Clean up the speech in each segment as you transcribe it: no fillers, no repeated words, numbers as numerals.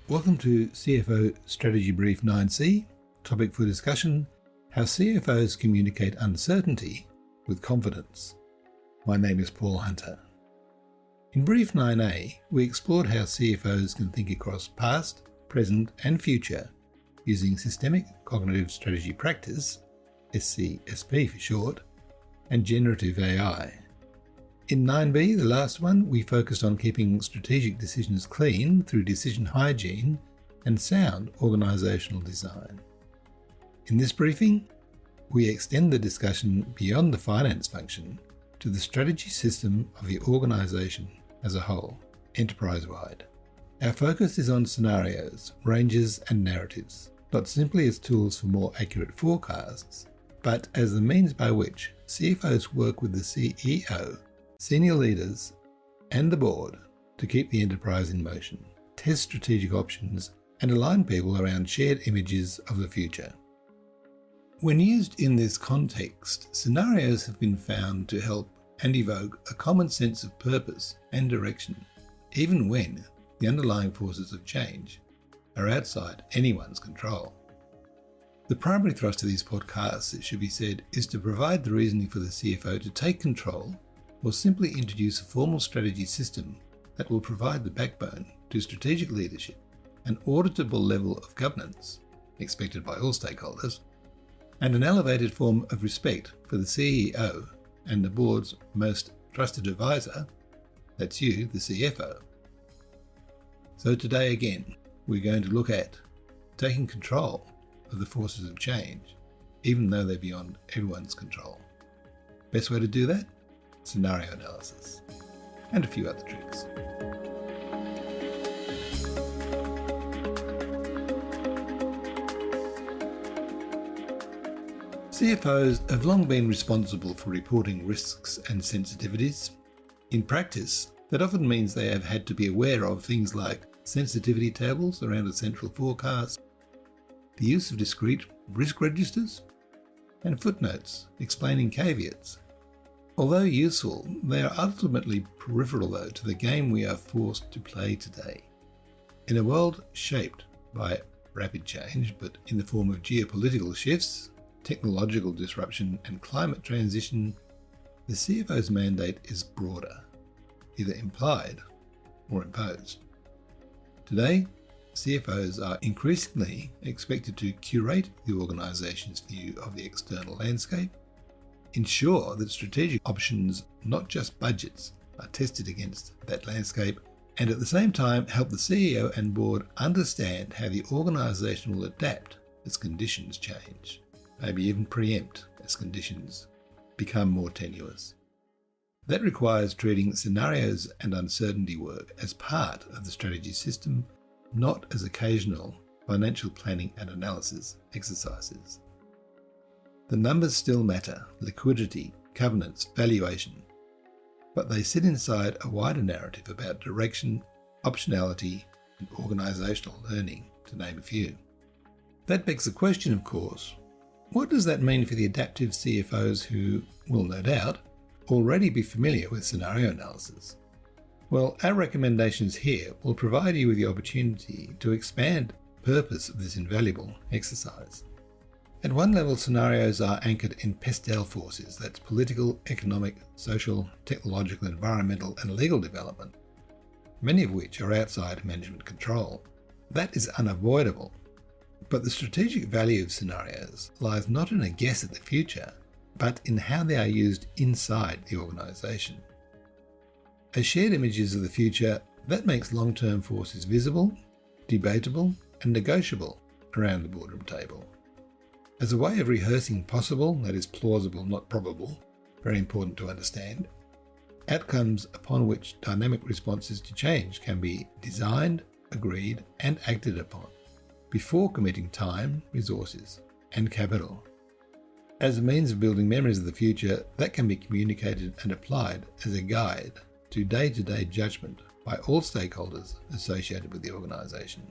Welcome to CFO Strategy Brief 9C, topic for discussion, how CFOs communicate uncertainty with confidence. My name is Paul Hunter. In Brief 9A, we explored how CFOs can think across past, present and future using systemic cognitive strategy practice, SCSP for short, and generative AI. In 9B, the last one, we focused on keeping strategic decisions clean through decision hygiene and sound organisational design. In this briefing, we extend the discussion beyond the finance function to the strategy system of the organisation as a whole, enterprise-wide. Our focus is on scenarios, ranges and narratives, not simply as tools for more accurate forecasts, but as the means by which CFOs work with the CEO, senior leaders and the board to keep the enterprise in motion, test strategic options and align people around shared images of the future. When used in this context, scenarios have been found to help and evoke a common sense of purpose and direction, even when the underlying forces of change are outside anyone's control. The primary thrust of these podcasts, it should be said, is to provide the reasoning for the CFO to take control or simply introduce a formal strategy system that will provide the backbone to strategic leadership, an auditable level of governance expected by all stakeholders, and an elevated form of respect for the CEO and the board's most trusted advisor, that's you, the CFO. So today again, we're going to look at taking control of the forces of change, even though they're beyond everyone's control. Best way to do that? Scenario analysis, and a few other tricks. CFOs have long been responsible for reporting risks and sensitivities. In practice, that often means they have had to be aware of things like sensitivity tables around a central forecast, the use of discrete risk registers, and footnotes explaining caveats. Although useful, they are ultimately peripheral though to the game we are forced to play today. In a world shaped by rapid change, but in the form of geopolitical shifts, technological disruption and climate transition, the CFO's mandate is broader, either implied or imposed. Today, CFOs are increasingly expected to curate the organisation's view of the external landscape, ensure that strategic options, not just budgets, are tested against that landscape, and at the same time help the CEO and board understand how the organisation will adapt as conditions change, maybe even preempt as conditions become more tenuous. That requires treating scenarios and uncertainty work as part of the strategy system, not as occasional financial planning and analysis exercises. The numbers still matter, liquidity, covenants, valuation, but they sit inside a wider narrative about direction, optionality, and organisational learning, to name a few. That begs the question, of course, what does that mean for the adaptive CFOs who will, no doubt, already be familiar with scenario analysis? Well, our recommendations here will provide you with the opportunity to expand the purpose of this invaluable exercise. At one level, scenarios are anchored in pastel forces, that's political, economic, social, technological, environmental and legal development, many of which are outside management control. That is unavoidable. But the strategic value of scenarios lies not in a guess at the future, but in how they are used inside the organisation. As shared images of the future, that makes long-term forces visible, debatable and negotiable around the boardroom table. As a way of rehearsing possible, that is plausible, not probable, very important to understand, outcomes upon which dynamic responses to change can be designed, agreed and acted upon before committing time, resources and capital. As a means of building memories of the future, that can be communicated and applied as a guide to day-to-day judgment by all stakeholders associated with the organisation.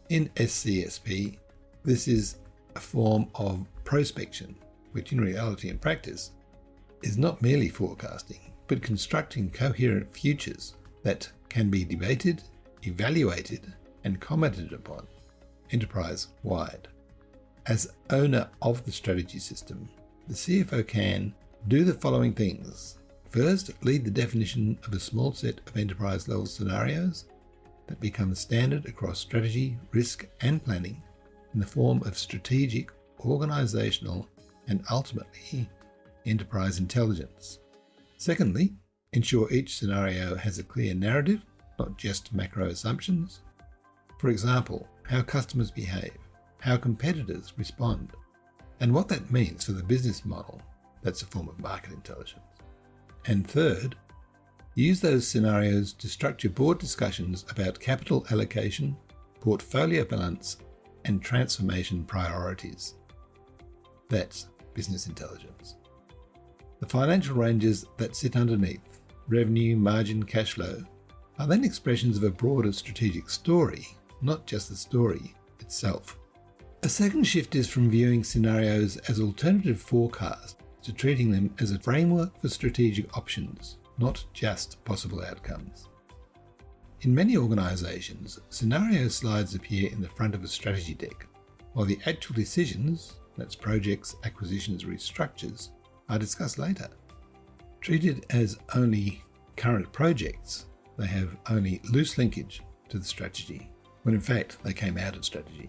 In SCSP, this is a form of prospection, which in reality and practice is not merely forecasting, but constructing coherent futures that can be debated, evaluated, and commented upon enterprise-wide. As owner of the strategy system, the CFO can do the following things. First, lead the definition of a small set of enterprise-level scenarios that become standard across strategy, risk, and planning in the form of strategic, organisational, and ultimately enterprise intelligence. Secondly, ensure each scenario has a clear narrative, not just macro assumptions. For example, how customers behave, how competitors respond, and what that means for the business model. That's a form of market intelligence. And third, use those scenarios to structure board discussions about capital allocation, portfolio balance, and transformation priorities. That's business intelligence. The financial ranges that sit underneath, revenue, margin, cash flow, are then expressions of a broader strategic story, not just the story itself. A second shift is from viewing scenarios as alternative forecasts to treating them as a framework for strategic options, not just possible outcomes. In many organisations, scenario slides appear in the front of a strategy deck, while the actual decisions, that's projects, acquisitions, restructures, are discussed later. Treated as only current projects, they have only loose linkage to the strategy, when in fact they came out of strategy.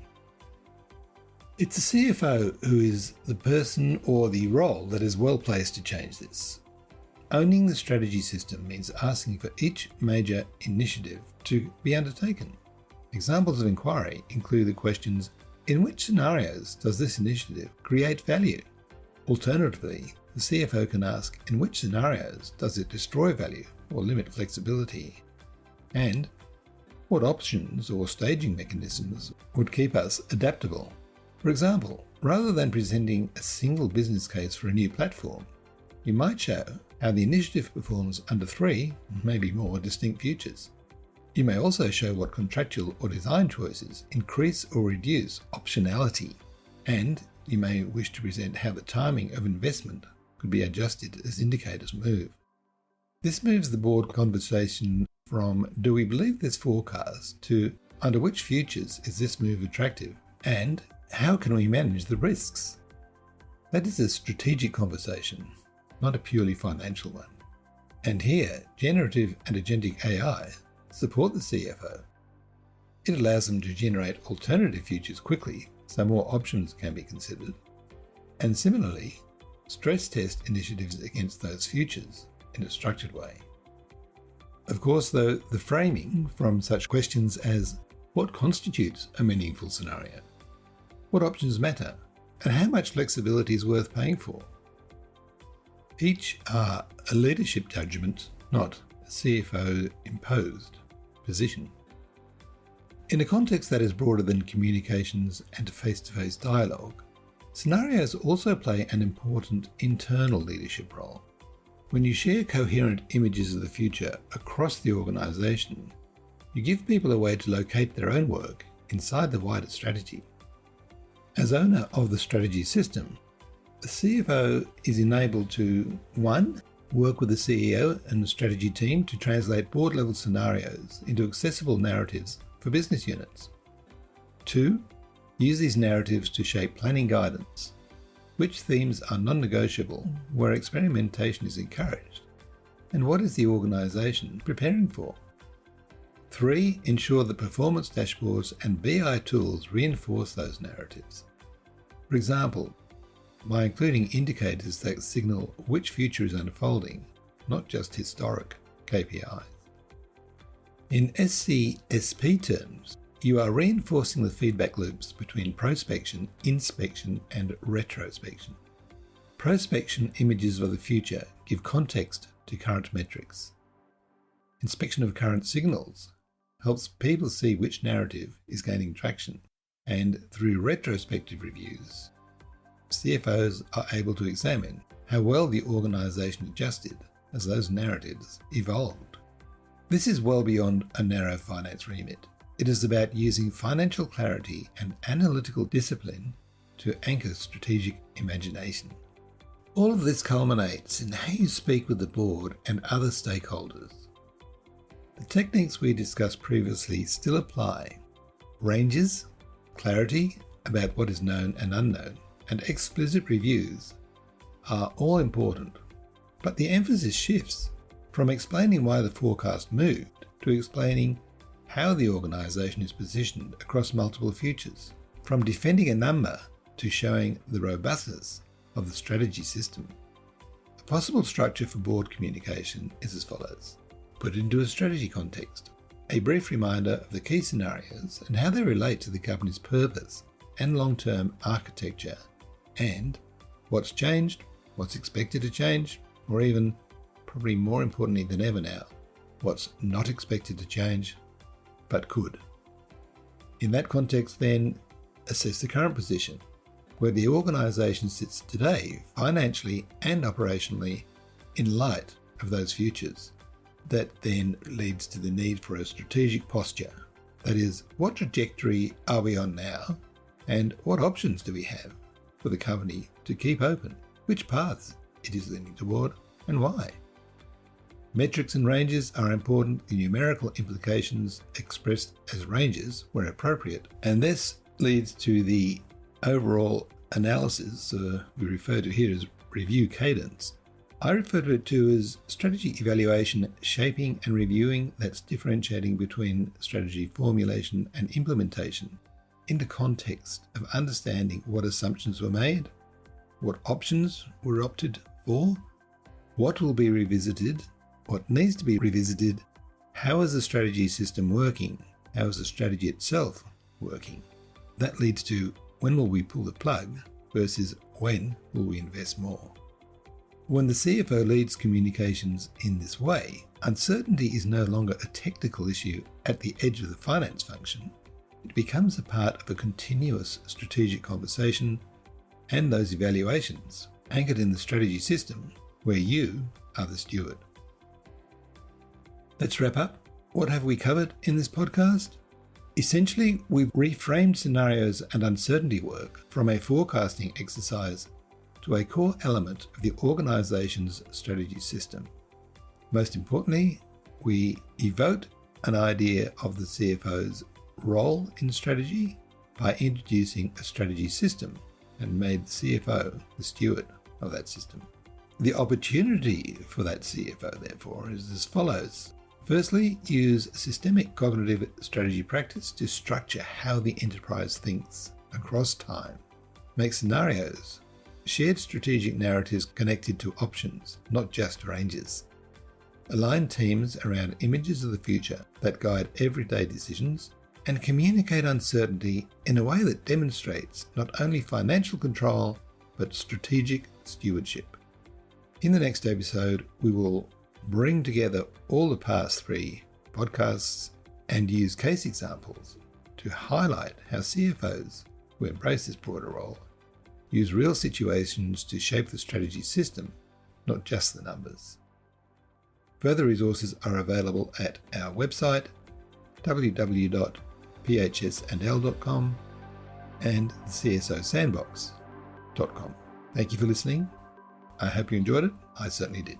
It's the CFO who is the person or the role that is well placed to change this. Owning the strategy system means asking for each major initiative to be undertaken. Examples of inquiry include the questions: in which scenarios does this initiative create value? Alternatively, the CFO can ask, in which scenarios does it destroy value or limit flexibility? And what options or staging mechanisms would keep us adaptable? For example, rather than presenting a single business case for a new platform, you might show how the initiative performs under 3, maybe more, distinct futures. You may also show what contractual or design choices increase or reduce optionality, and you may wish to present how the timing of investment could be adjusted as indicators move. This moves the board conversation from "do we believe this forecast" to "under which futures is this move attractive?" and "how can we manage the risks?" That is a strategic conversation, not a purely financial one. And here, generative and agentic AI support the CFO. It allows them to generate alternative futures quickly, so more options can be considered. And similarly, stress test initiatives against those futures in a structured way. Of course, though, the framing from such questions as what constitutes a meaningful scenario, what options matter, and how much flexibility is worth paying for, each are a leadership judgment, not a CFO-imposed position. In a context that is broader than communications and face-to-face dialogue, scenarios also play an important internal leadership role. When you share coherent images of the future across the organisation, you give people a way to locate their own work inside the wider strategy. As owner of the strategy system, the CFO is enabled to 1. Work with the CEO and the strategy team to translate board-level scenarios into accessible narratives for business units. 2. Use these narratives to shape planning guidance. Which themes are non-negotiable, where experimentation is encouraged, and what is the organisation preparing for? 3. Ensure that performance dashboards and BI tools reinforce those narratives. For example, by including indicators that signal which future is unfolding, not just historic KPIs. In SCSP terms, you are reinforcing the feedback loops between prospection, inspection, and retrospection. Prospection images of the future give context to current metrics. Inspection of current signals helps people see which narrative is gaining traction, and through retrospective reviews, CFOs are able to examine how well the organisation adjusted as those narratives evolved. This is well beyond a narrow finance remit. It is about using financial clarity and analytical discipline to anchor strategic imagination. All of this culminates in how you speak with the board and other stakeholders. The techniques we discussed previously still apply. Ranges, clarity about what is known and unknown, and explicit reviews are all important, but the emphasis shifts from explaining why the forecast moved to explaining how the organisation is positioned across multiple futures, from defending a number to showing the robustness of the strategy system. A possible structure for board communication is as follows. Put it into a strategy context. A brief reminder of the key scenarios and how they relate to the company's purpose and long-term architecture, and what's changed, what's expected to change, or even, probably more importantly than ever now, what's not expected to change, but could. In that context then, assess the current position, where the organisation sits today, financially and operationally, in light of those futures. That then leads to the need for a strategic posture. That is, what trajectory are we on now, and what options do we have for the company to keep open, which paths it is leaning toward, and why. Metrics and ranges are important, the numerical implications expressed as ranges where appropriate, and this leads to the overall analysis we refer to here as review cadence. I refer to it too as strategy evaluation, shaping and reviewing that's differentiating between strategy formulation and implementation in the context of understanding what assumptions were made, what options were opted for, what will be revisited, what needs to be revisited, how is the strategy system working, how is the strategy itself working. That leads to when will we pull the plug versus when will we invest more. When the CFO leads communications in this way, uncertainty is no longer a technical issue at the edge of the finance function. It becomes a part of a continuous strategic conversation and those evaluations anchored in the strategy system where you are the steward. Let's wrap up. What have we covered in this podcast? Essentially, we've reframed scenarios and uncertainty work from a forecasting exercise to a core element of the organisation's strategy system. Most importantly, we evoked an idea of the CFO's role in strategy by introducing a strategy system and made the CFO the steward of that system. The opportunity for that CFO, therefore, is as follows. Firstly, use systemic cognitive strategy practice to structure how the enterprise thinks across time. Make scenarios, shared strategic narratives connected to options, not just ranges. Align teams around images of the future that guide everyday decisions, and communicate uncertainty in a way that demonstrates not only financial control, but strategic stewardship. In the next episode, we will bring together all the past 3 podcasts and use case examples to highlight how CFOs who embrace this broader role use real situations to shape the strategy system, not just the numbers. Further resources are available at our website, www.phsandl.com and csosandbox.com. Thank you for listening. I hope you enjoyed it. I certainly did.